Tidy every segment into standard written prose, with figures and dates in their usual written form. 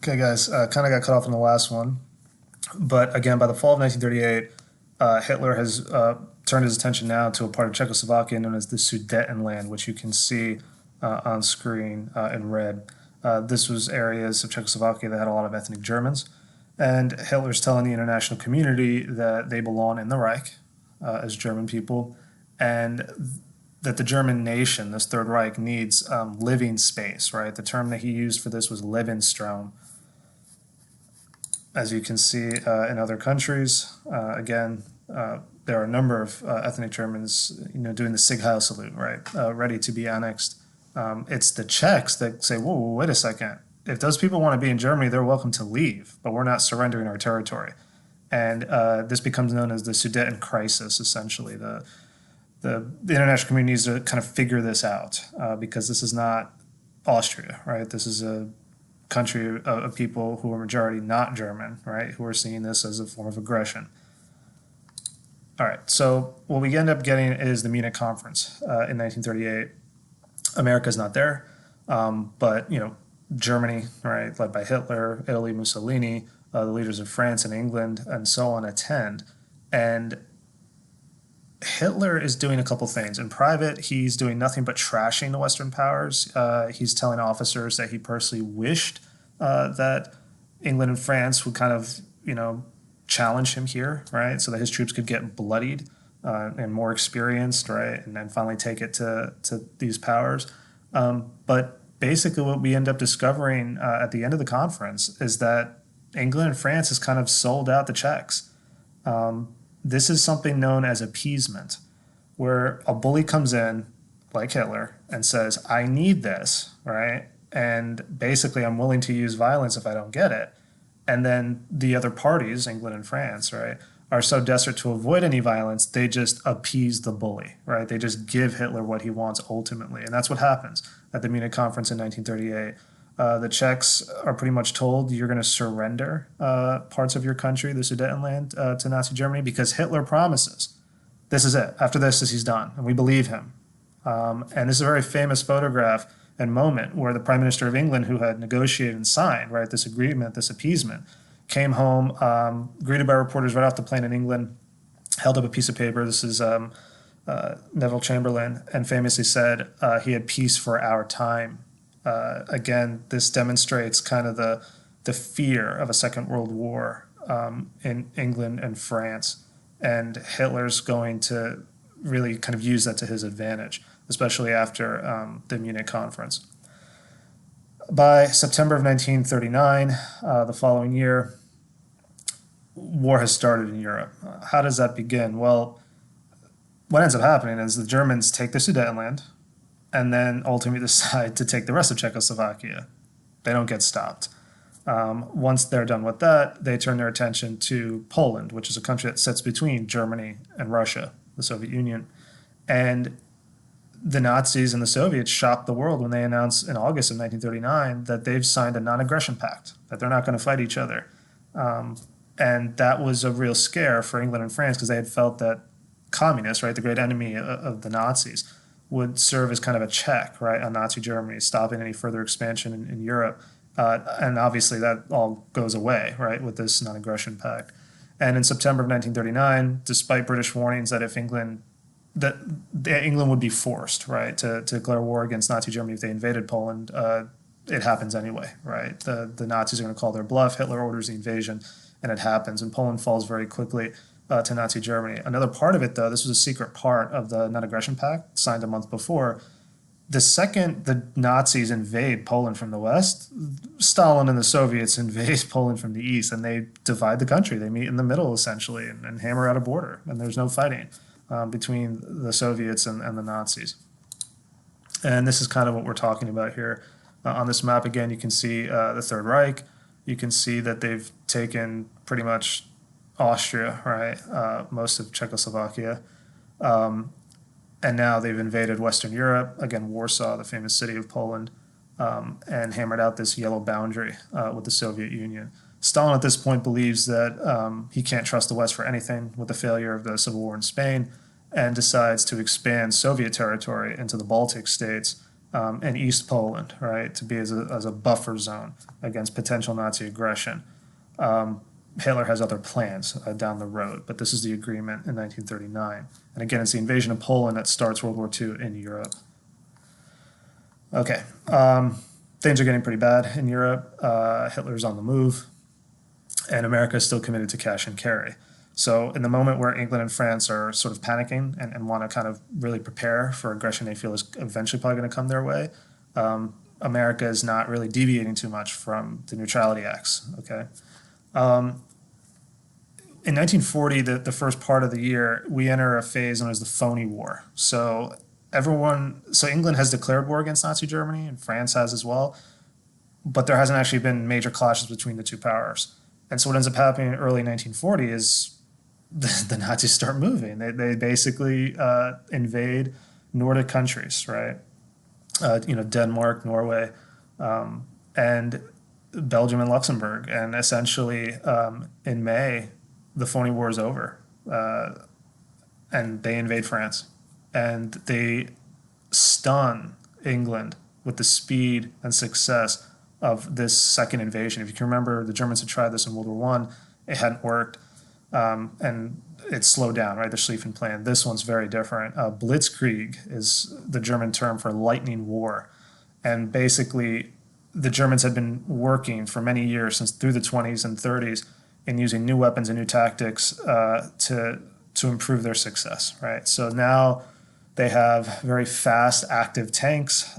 Okay, guys, kind of got cut off in the last one. But again, by the fall of 1938, Hitler has turned his attention now to a part of Czechoslovakia known as the Sudetenland, which you can see on screen in red. This was areas of Czechoslovakia that had a lot of ethnic Germans. And Hitler's telling the international community that they belong in the Reich as German people, and that the German nation, this Third Reich, needs living space, right? The term that he used for this was Lebensraum. As you can see in other countries, there are a number of ethnic Germans, doing the Sieg Heil salute, right, ready to be annexed. It's the Czechs that say, "Whoa, wait a second. If those people want to be in Germany, they're welcome to leave, but we're not surrendering our territory." And this becomes known as the Sudeten crisis. Essentially, the international community needs to kind of figure this out because this is not Austria, right? This is a country of people who are majority not German, right, who are seeing this as a form of aggression. All right, so what we end up getting is the Munich Conference in 1938. America's not there, but Germany, right, led by Hitler, Italy, Mussolini, the leaders of France and England, and so on, attend. And Hitler is doing a couple things. In private, he's doing nothing but trashing the Western powers. He's telling officers that he personally wished that England and France would kind of, challenge him here, right? So that his troops could get bloodied and more experienced, right? And then finally take it to these powers. But basically what we end up discovering at the end of the conference is that England and France has kind of sold out the Czechs. This is something known as appeasement, where a bully comes in, like Hitler, and says, "I need this," right? And basically, I'm willing to use violence if I don't get it. And then the other parties, England and France, right, are so desperate to avoid any violence, they just appease the bully, right? They just give Hitler what he wants ultimately. And that's what happens at the Munich Conference in 1938. The Czechs are pretty much told you're going to surrender parts of your country, the Sudetenland, to Nazi Germany because Hitler promises this is it. After this, he's done, and we believe him. And this is a very famous photograph and moment where the Prime Minister of England, who had negotiated and signed right this agreement, this appeasement, came home, greeted by reporters right off the plane in England, held up a piece of paper. This is Neville Chamberlain, and famously said he had peace for our time. Again, this demonstrates kind of the fear of a Second World War in England and France, and Hitler's going to really kind of use that to his advantage, especially after the Munich Conference. By September of 1939, the following year, war has started in Europe. How does that begin? Well, what ends up happening is the Germans take the Sudetenland, and then ultimately decide to take the rest of Czechoslovakia. They don't get stopped. Once they're done with that, they turn their attention to Poland, which is a country that sits between Germany and Russia, the Soviet Union. And the Nazis and the Soviets shocked the world when they announced in August of 1939 that they've signed a non-aggression pact, that they're not going to fight each other. And that was a real scare for England and France because they had felt that communists, right, the great enemy of the Nazis, would serve as kind of a check, right, on Nazi Germany, stopping any further expansion in Europe. And obviously that all goes away, right, with this non-aggression pact. And in September of 1939, despite British warnings that if England would be forced, right, to declare war against Nazi Germany if they invaded Poland, it happens anyway, right? The Nazis are going to call their bluff. Hitler orders the invasion, and it happens. And Poland falls very quickly to Nazi Germany. Another part of it, though, this was a secret part of the non-aggression pact signed a month before. The second the Nazis invade Poland from the west, Stalin and the Soviets invade Poland from the east, and they divide the country. They meet in the middle, essentially, and hammer out a border, and there's no fighting between the Soviets and the Nazis. And this is kind of what we're talking about here. On this map, again, you can see the Third Reich. You can see that they've taken pretty much Austria, right, most of Czechoslovakia. And now they've invaded Western Europe, again, Warsaw, the famous city of Poland, and hammered out this yellow boundary with the Soviet Union. Stalin at this point believes that he can't trust the West for anything with the failure of the Civil War in Spain, and decides to expand Soviet territory into the Baltic states and East Poland, right, to be as a buffer zone against potential Nazi aggression. Hitler has other plans down the road, but this is the agreement in 1939. And again, it's the invasion of Poland that starts World War II in Europe. Okay, things are getting pretty bad in Europe. Hitler's on the move, and America is still committed to cash and carry. So, in the moment where England and France are sort of panicking and want to kind of really prepare for aggression they feel is eventually probably going to come their way, America is not really deviating too much from the Neutrality Acts. Okay. In 1940, the first part of the year, we enter a phase known as the phony war. So England has declared war against Nazi Germany, and France has as well, but there hasn't actually been major clashes between the two powers. And so what ends up happening in early 1940 is the Nazis start moving. They basically invade Nordic countries, right? Denmark, Norway, and Belgium and Luxembourg. And essentially, in May, the phony war is over, and they invade France, and they stun England with the speed and success of this second invasion. If you can remember, the Germans had tried this in World War One. It hadn't worked, and it slowed down, right? The Schlieffen Plan. This one's very different. Blitzkrieg is the German term for lightning war. And basically, the Germans had been working for many years, since through the 20s and 30s, in using new weapons and new tactics to improve their success, right? So now they have very fast, active tanks.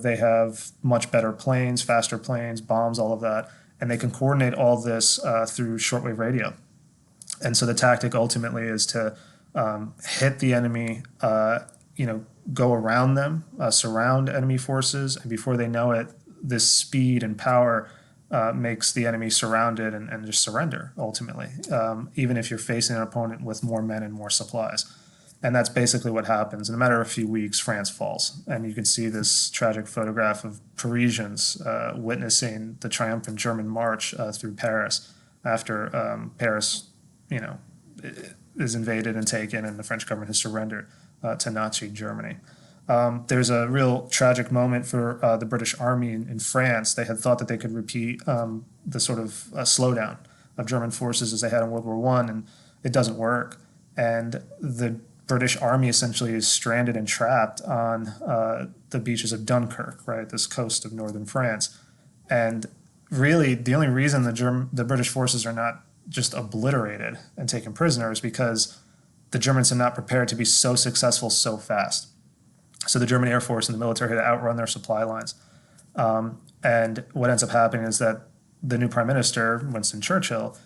They have much better planes, faster planes, bombs, all of that. And they can coordinate all this through shortwave radio. And so the tactic ultimately is to hit the enemy, go around them, surround enemy forces, and before they know it, this speed and power makes the enemy surrounded and just surrender, ultimately, even if you're facing an opponent with more men and more supplies. And that's basically what happens. In a matter of a few weeks, France falls. And you can see this tragic photograph of Parisians witnessing the triumphant German march through Paris after Paris, is invaded and taken, and the French government has surrendered to Nazi Germany. There's a real tragic moment for the British Army in France. They had thought that they could repeat the sort of slowdown of German forces as they had in World War One, and it doesn't work. And the British Army essentially is stranded and trapped on the beaches of Dunkirk, right, this coast of northern France. And really, the only reason the British forces are not just obliterated and taken prisoners is because the Germans had not prepared to be so successful so fast. So the German Air Force and the military had to outrun their supply lines. And what ends up happening is that the new prime minister, Winston Churchill,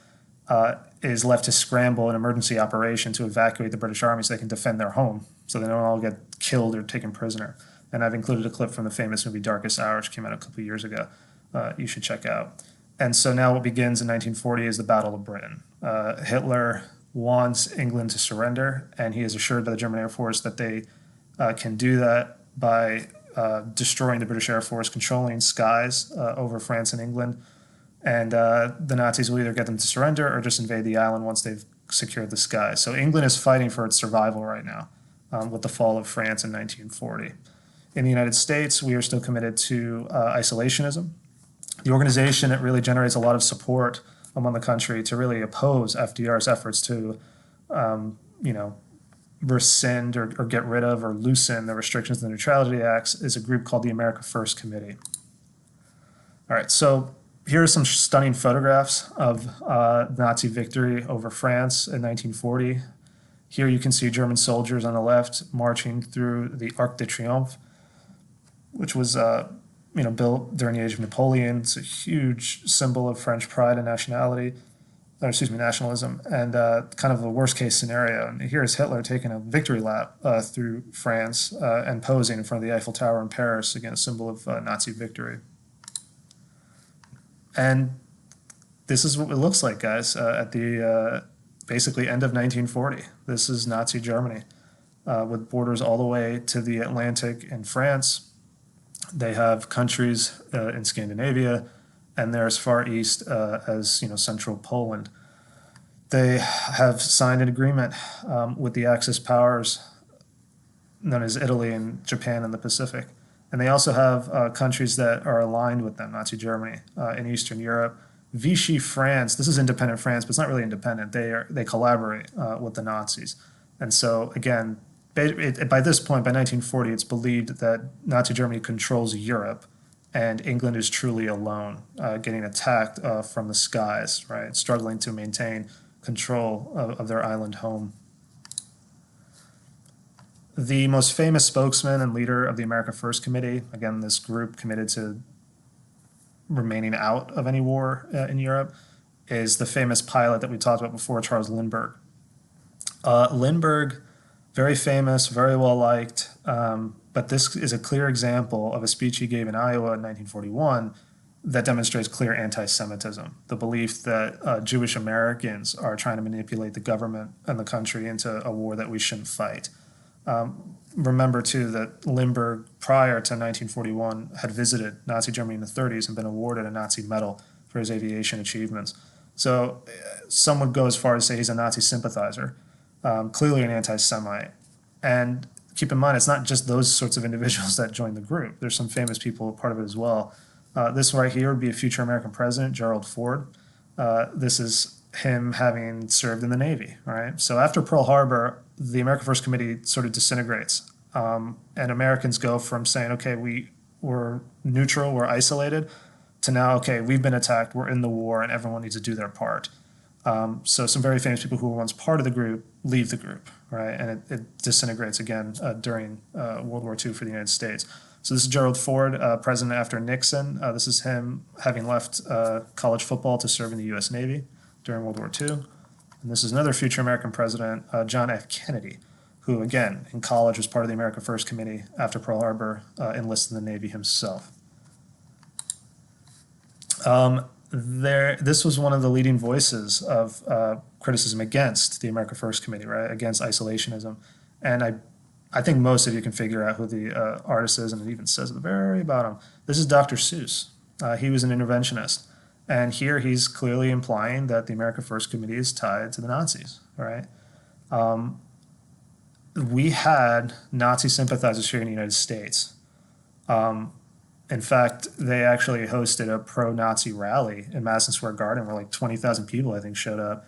is left to scramble an emergency operation to evacuate the British Army so they can defend their home, so they don't all get killed or taken prisoner. And I've included a clip from the famous movie Darkest Hour, which came out a couple of years ago. You should check out. And so now what begins in 1940 is the Battle of Britain. Hitler wants England to surrender, and he is assured by the German Air Force that they can do that by destroying the British Air Force, controlling skies over France and England. And the Nazis will either get them to surrender or just invade the island once they've secured the skies. So England is fighting for its survival right now with the fall of France in 1940. In the United States, we are still committed to isolationism. The organization, it really generates a lot of support among the country to really oppose FDR's efforts to, rescind or get rid of or loosen the restrictions of the Neutrality Acts, is a group called the America First Committee. All right, so here are some stunning photographs of Nazi victory over France in 1940. Here you can see German soldiers on the left marching through the Arc de Triomphe, which was built during the age of Napoleon. It's a huge symbol of French pride and nationalism, and kind of a worst case scenario. And here is Hitler taking a victory lap through France and posing in front of the Eiffel Tower in Paris, again, a symbol of Nazi victory. And this is what it looks like, guys, at the basically end of 1940. This is Nazi Germany with borders all the way to the Atlantic in France. They have countries in Scandinavia, and they're as far east as central Poland. They have signed an agreement with the Axis powers known as Italy and Japan in the Pacific. And they also have countries that are aligned with them, Nazi Germany in Eastern Europe. Vichy France, this is independent France, but it's not really independent. They collaborate with the Nazis. And so, again, by this point, by 1940, it's believed that Nazi Germany controls Europe, and England is truly alone, getting attacked from the skies, right? Struggling to maintain control of their island home. The most famous spokesman and leader of the America First Committee, again, this group committed to remaining out of any war in Europe, is the famous pilot that we talked about before, Charles Lindbergh. Lindbergh, very famous, very well liked, but this is a clear example of a speech he gave in Iowa in 1941 that demonstrates clear anti-Semitism, the belief that Jewish Americans are trying to manipulate the government and the country into a war that we shouldn't fight. Remember, too, that Lindbergh, prior to 1941, had visited Nazi Germany in the 30s and been awarded a Nazi medal for his aviation achievements. So some would go as far as say he's a Nazi sympathizer, clearly an anti-Semite. And keep in mind, it's not just those sorts of individuals that joined the group. There's some famous people part of it as well. This right here would be a future American president, Gerald Ford. This is him having served in the Navy, right? So after Pearl Harbor, the America First Committee sort of disintegrates. And Americans go from saying, okay, we're neutral, we're isolated, to now, okay, we've been attacked, we're in the war, and everyone needs to do their part. So some very famous people who were once part of the group leave the group, right? And it disintegrates again during World War II for the United States. So this is Gerald Ford, president after Nixon. This is him having left college football to serve in the U.S. Navy during World War II. And this is another future American president, John F. Kennedy, who, again, in college was part of the America First Committee after Pearl Harbor, enlisted in the Navy himself. This was one of the leading voices of criticism against the America First Committee, right, against isolationism. And I think most of you can figure out who the artist is, and it even says at the very bottom. This is Dr. Seuss. He was an interventionist. And here he's clearly implying that the America First Committee is tied to the Nazis, right? We had Nazi sympathizers here in the United States. In fact, they actually hosted a pro-Nazi rally in Madison Square Garden where like 20,000 people, I think, showed up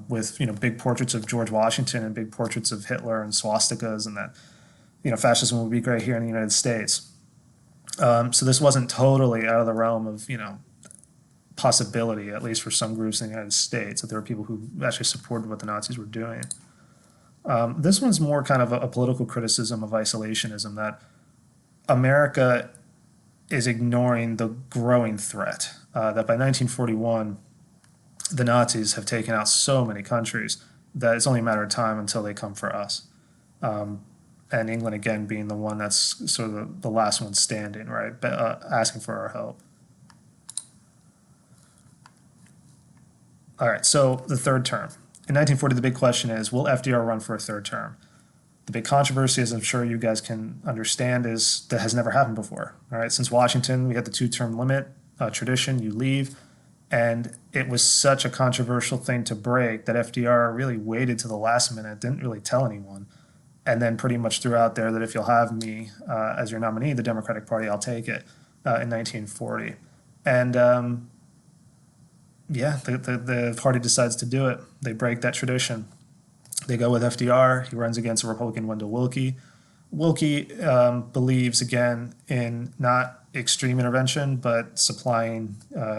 with, big portraits of George Washington and big portraits of Hitler and swastikas, and that, fascism would be great here in the United States. So this wasn't totally out of the realm of, possibility, at least for some groups in the United States, that there were people who actually supported what the Nazis were doing. This one's more kind of a political criticism of isolationism, that America is ignoring the growing threat, that by 1941, the Nazis have taken out so many countries that it's only a matter of time until they come for us. And England, again, being the one that's sort of the last one standing, right, asking for our help. All right, so the third term. In 1940, the big question is, will FDR run for a third term? The big controversy, as I'm sure you guys can understand, is that has never happened before. All right, since Washington, we had the two-term limit tradition, you leave, and it was such a controversial thing to break that FDR really waited to the last minute, didn't really tell anyone, and then pretty much threw out there that if you'll have me as your nominee, the Democratic Party, I'll take it in 1940. And the party decides to do it. They break that tradition. They go with FDR. He runs against a Republican, Wendell Willkie. Willkie believes, again, in not extreme intervention, but supplying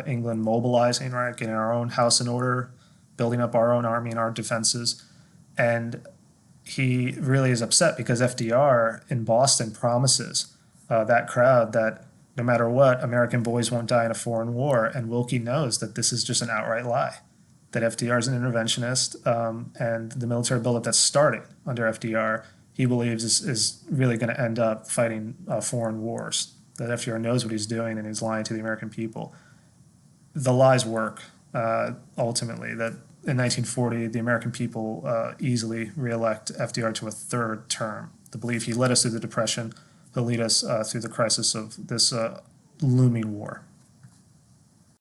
England, mobilizing, right, getting our own house in order, building up our own army and our defenses. And he really is upset because FDR in Boston promises that crowd that no matter what, American boys won't die in a foreign war. And Willkie knows that this is just an outright lie, that FDR is an interventionist, and the military buildup that's starting under FDR, he believes is really going to end up fighting foreign wars, that FDR knows what he's doing and he's lying to the American people. The lies work, ultimately, that in 1940, the American people easily reelect FDR to a third term. The belief he led us through the Depression, he'll lead us through the crisis of this looming war.